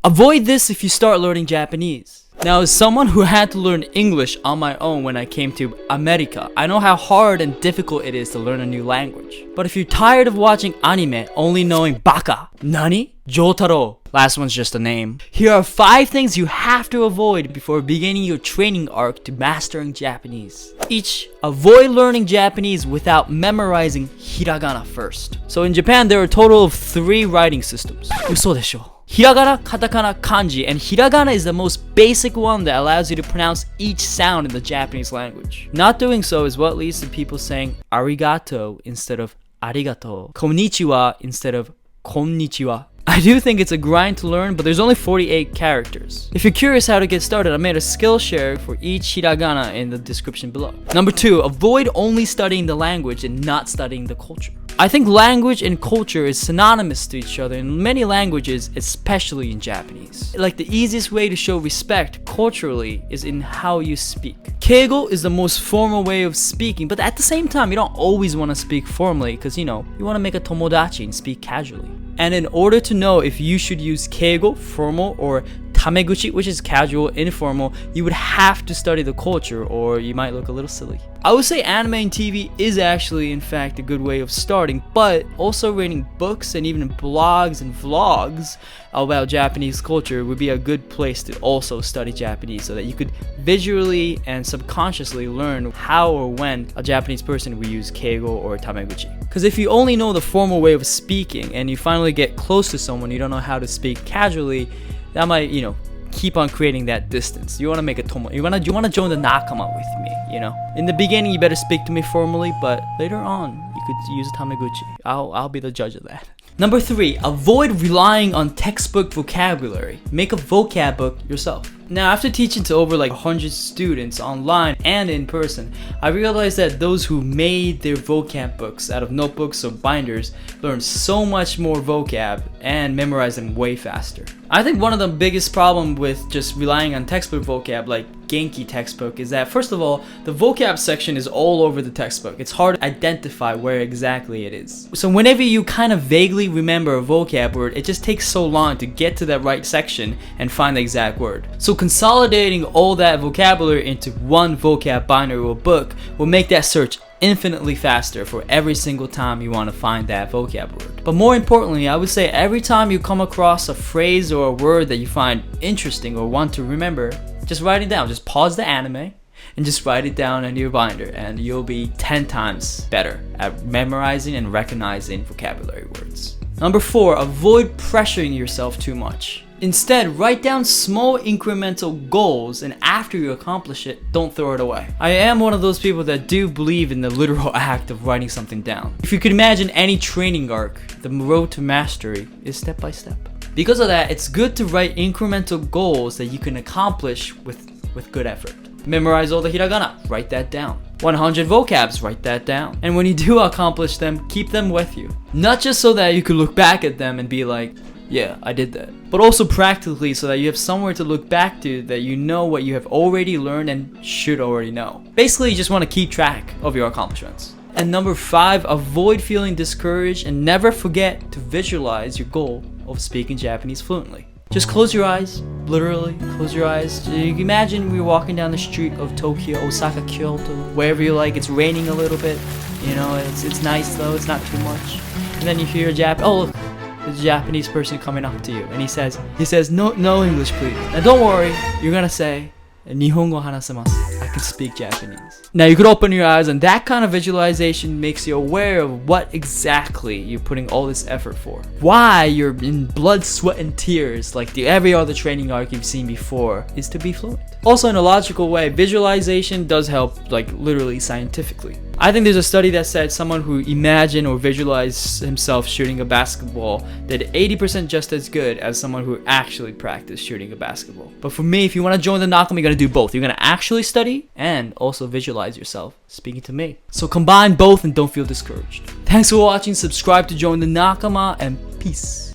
Avoid this if you start learning Japanese. Now, as someone who had to learn English on my own when I came to America, I know how hard and difficult it is to learn a new language. But if you're tired of watching anime only knowing baka, nani, Jotaro, last one's just a name, here are 5 things you have to avoid before beginning your training arc to mastering Japanese. Each, avoid learning Japanese without memorizing hiragana first. So in Japan, there are a total of 3 writing systems. Uso desho. Hiragana, katakana, kanji, and hiragana is the most basic one that allows you to pronounce each sound in the Japanese language. Not doing so is what leads to people saying arigato instead of arigato, konnichiwa instead of konnichiwa. I do think it's a grind to learn, but there's only 48 characters. If you're curious how to get started, I made a Skillshare for each hiragana in the description below. Number 2, avoid only studying the language and not studying the culture. I think language and culture is synonymous to each other in many languages, especially in Japanese. Like the easiest way to show respect culturally is in how you speak. Keigo is the most formal way of speaking, but at the same time, you don't always want to speak formally because, you want to make a tomodachi and speak casually. And in order to know if you should use keigo, formal, or tameguchi, which is casual, informal, you would have to study the culture or you might look a little silly. I would say anime and TV is actually in fact a good way of starting, but also reading books and even blogs and vlogs about Japanese culture would be a good place to also study Japanese so that you could visually and subconsciously learn how or when a Japanese person would use keigo or tameguchi. Because if you only know the formal way of speaking and you finally get close to someone you don't know how to speak casually, that might, keep on creating that distance. You want to make a tomo. You want to join the NAKAMA with me, In the beginning, you better speak to me formally, but later on, you could use tameguchi. I'll be the judge of that. Number 3, avoid relying on textbook vocabulary. Make a vocab book yourself. Now, after teaching to over 100 students online and in person, I realized that those who made their vocab books out of notebooks or binders learned so much more vocab and memorized them way faster. I think one of the biggest problems with just relying on textbook vocab like Genki textbook is that, first of all, the vocab section is all over the textbook. It's hard to identify where exactly it is. So whenever you kind of vaguely remember a vocab word, it just takes so long to get to that right section and find the exact word. So consolidating all that vocabulary into one vocab binder or book will make that search infinitely faster for every single time you want to find that vocab word. But more importantly, I would say every time you come across a phrase or a word that you find interesting or want to remember, just write it down. Just pause the anime and just write it down in your binder and you'll be 10 times better at memorizing and recognizing vocabulary words. Number 4, avoid pressuring yourself too much. Instead, write down small incremental goals, and after you accomplish it, don't throw it away. I am one of those people that do believe in the literal act of writing something down. If you could imagine any training arc, the road to mastery is step by step. Because of that, it's good to write incremental goals that you can accomplish with good effort. Memorize all the hiragana, write that down. 100 vocabs, write that down. And when you do accomplish them, keep them with you. Not just so that you could look back at them and be like, yeah, I did that. But also practically so that you have somewhere to look back to that you know what you have already learned and should already know. Basically, you just want to keep track of your accomplishments. And number 5, avoid feeling discouraged and never forget to visualize your goal of speaking Japanese fluently. Just close your eyes, literally close your eyes. You can imagine we're walking down the street of Tokyo, Osaka, Kyoto, wherever you like. It's raining a little bit, it's nice though, it's not too much. And then you hear look, there's a Japanese person coming up to you, and he says, no English please. Now don't worry, you're gonna say, Nihongo hanasemasu. I can speak Japanese. Now you could open your eyes, and that kind of visualization makes you aware of what exactly you're putting all this effort for. Why you're in blood, sweat, and tears like every other training arc you've seen before is to be fluent. Also, in a logical way, visualization does help, literally scientifically. I think there's a study that said someone who imagined or visualized himself shooting a basketball did 80% just as good as someone who actually practiced shooting a basketball. But for me, if you want to join the NAKAMA, you're going to do both. You're going to actually study and also visualize yourself speaking to me. So combine both and don't feel discouraged. Thanks for watching. Subscribe to join the NAKAMA and peace.